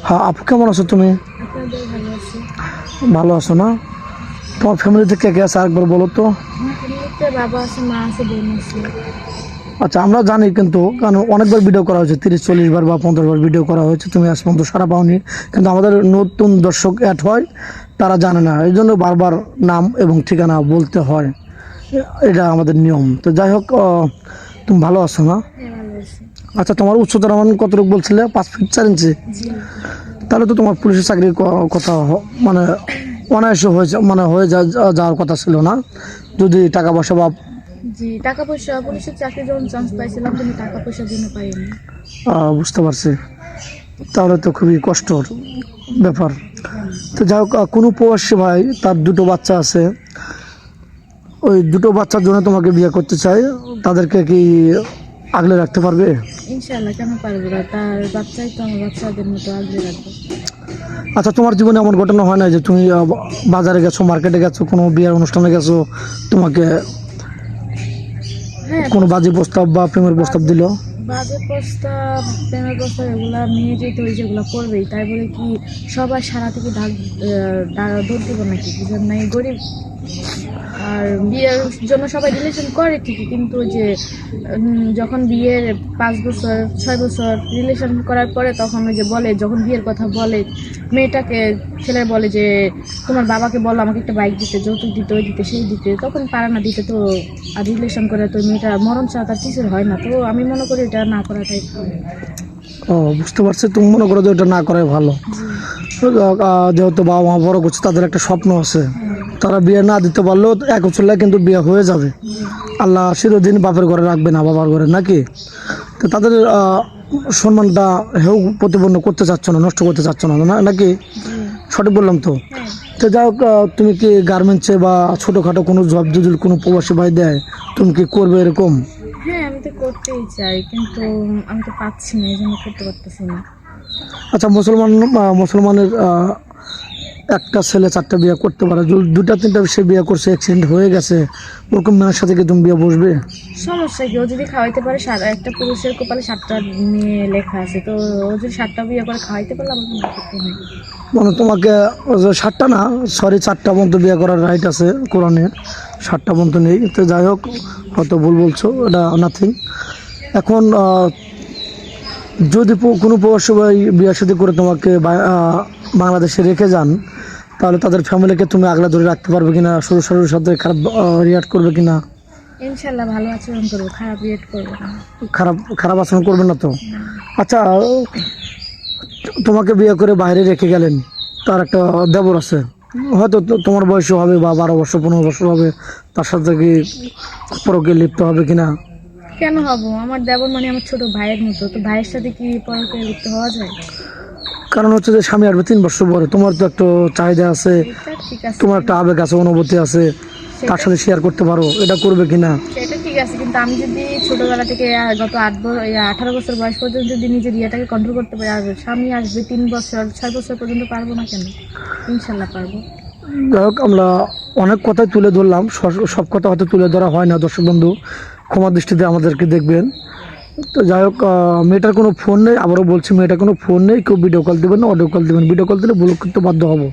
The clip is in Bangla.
হ্যাঁ আপু, কেমন আছো তুমি? আপনাদের ভালো আছে? ভালো আছো না? তোমার ফ্যামিলিতে কে কে আছে আরেকবার বলো তো। আমার ফ্যামিলিতে বাবা আছে, মা আছে, বোন আছে। আচ্ছা, আমরা জানি কিন্তু, কারণ অনেকবার ভিডিও করা হয়েছে, 30-40 বার বা 50 বার ভিডিও করা হয়েছে, তুমি আজ পর্যন্ত সারা পাওনি। কিন্তু আমাদের নতুন দর্শক অ্যাড হয়, তারা জানে না, এই জন্য বারবার নাম এবং ঠিকানা বলতে হয়। এটা আমাদের নিয়ম। তো যাই হোক, তুমি ভালো আছো না? হ্যাঁ, ভালো আছে। আচ্ছা, তোমার উচ্চতার মান কতটুকু বলছিলে? 5 ফিট 4 ইঞ্চি? জি। তাহলে তো তোমার পুলিশের চাকরির কথা মানে অনায়াসে হয়েছে, মানে যাওয়ার কথা ছিল না, যদি টাকা পয়সা বা জি, টাকা পয়সা পুলিশের চাকরি যখন চান্স পাইছিলাম কিন্তু টাকা পয়সার জন্য পাইনি। বুঝতে পারছি। তাহলে তো খুবই কষ্টর ব্যাপার। তো যাই হোক, কোনো প্রবাসী ভাই তার দুটো বাচ্চা আছে, ওই দুটো বাচ্চার জন্য তোমাকে বিয়ে করতে চায়, তাদেরকে কি আগলে রাখতে পারবে? ইনশাআল্লাহ, কেন পারবো না? তার বাচ্চাই তো আমার বাচ্চাদের মতো আগলে রাখবো। আচ্ছা, তোমার জীবনে এমন ঘটনা হয় না যে তুমি বাজারে গেছো, মার্কেটে গেছো, কোনো বিয়ের অনুষ্ঠানে গেছো, তোমাকে হ্যাঁ, কোনো বাজে প্রস্তাব বা প্রেমের প্রস্তাব বাজে দিল? বাজে প্রস্তাব, প্রেমের প্রস্তাব এগুলা মেয়ে যেহেতু ওই যেগুলো করবেই, তাই বলে কি সবার সারা থেকে দৌড় দিব নাকি? বুঝেন নাই, গরিব। আর বিয়ের জন্য সবাই রিলেশন করে ঠিকই, কিন্তু ওই যে যখন বিয়ের 5 বছর 6 বছর রিলেশন করার পরে তখন ওই যে বলে, যখন বিয়ের কথা বলে মেয়েটাকে, ছেলে বলে যে তোমার বাবাকে বলো আমাকে একটা বাইক দিতে, যৌতুক দিতে, ওই দিতে, সেই দিতে, তখন পারে না দিতে। তো আর রিলেশন করে তো মেয়েটা মরণ ছাড়া তার কিছুর হয় না। তো আমি মনে করি এটা না করাটাই ভালো। ও, বুঝতে পারছি। তুমি মনে করো যে ওটা না করাই ভালো। জি। যেহেতু বাবা মা বড় করছে, তাদের একটা স্বপ্ন আছে, হ্যাঁ। তারা বিয়ে না দিতে পারলেও এক বছর কিন্তু বিয়ে হয়ে যাবে। জি। আল্লাহ চিরদিন বাপের ঘরে রাখবে না, বাবার ঘরে, নাকি? তো তাদের সম্মানটা হেউ প্রতিপন্ন করতে চাচ্ছ না, নষ্ট করতে চাচ্ছ না, নাকি? জি। সঠিক বললাম তো? হ্যাঁ। তো যাই হোক, তুমি কি গার্মেন্টসে বা ছোটোখাটো কোনো জব যদি কোনো প্রবাসী ভাই দেয়, তুমি কি করবে এরকম? হ্যাঁ, আমি তো করতেই চাই, কিন্তু আমি তো পাচ্ছি না, এই জন্য করতে পারতেছি না। আচ্ছা, মুসলমানের একটা ছেলে 4টা বিয়ে করতে পারে, যদি 2টা 3টা সে বিয়ে করছে, অ্যাক্সিডেন্ট হয়ে গেছে, ওরকম মেয়ের সাথে কি তুমি বিয়ে বসবে? সমস্যা কি? ও যদি খাওয়াইতে পারে, একটা পুরুষের কপালে 7টা মেয়ে লেখা আছে, তো ও যদি 7টা বিয়ে করে খাওয়াইতে পারলে আমার কোনো আপত্তি নেই। মানে তোমাকে 7টা না, সরি, 4টা পর্যন্ত বিয়ে করার রাইট আছে কোরআনে, 7টা পর্যন্ত নেই। তো যাই হোক, হয়তো ভুল বলছো, এটা নাথিং। এখন যদি কোনো প্রবাসী ভাই বিয়ে শাদী করে তোমাকে বাংলাদেশে রেখে যান, তাহলে তাদের ফ্যামিলিকে তুমি আগলা ধরে রাখতে পারবে কিনা? শ্বশুর শাশুড়ির সাথে খারাপ রিয়াক্ট করবে কিনা? ইনশাল্লাহ ভালো আচরণ করবো, খারাপ রিয়েট করবো না। খারাপ খারাপ আচরণ করবে না তো? না। আচ্ছা, তোমাকে বিয়ে করে বাইরে রেখে গেলেন, তার একটা দেবর আছে, হয়তো তোমার বয়স হবে বা 12 বছর 15 বছর হবে, তার সাথে কি পরকে লিপ্ত হবে কিনা? কেন হব? আমার দেবর মানে আমার ছোট ভাইয়ের মতো, তো ভাইয়ের সাথে কি পরকে লিপ্ত হওয়া যায়? কারণ হচ্ছে যে স্বামী আসবে 3 বছর পরে, তোমার তো একটা চাহিদা আছে, সেটা ঠিক আছে, তোমার একটা আবেগ আছে, অনুভূতি আছে, তার সেটা সাথে শেয়ার করতে পারো, এটা করবে কিনা? সেটা ঠিক আছে, কিন্তু আমি যদি ছোটবেলা থেকে গত 18 বছর বয়স পর্যন্ত যদি নিজের ইয়েটাকে কন্ট্রোল করতে পারি, আর স্বামী আসবে 3 বছর 6 বছর পর্যন্ত, পারবো না কেন? ইনশাল্লাহ পারবো। যাই হোক, আমরা অনেক কথাই তুলে ধরলাম, সব কথা হয়তো তুলে ধরা হয় না, দর্শক বন্ধু ক্ষমা দৃষ্টিতে আমাদেরকে দেখবেন। তো যাই হোক, মেয়েটার কোনো ফোন নেই, আবারও বলছি, মেয়েটার কোনো ফোন নেই, কেউ ভিডিও কল দেবেন না, অডিও কল দেবেন, ভিডিও কল দিলে ব্লক করতে বাধ্য হবো।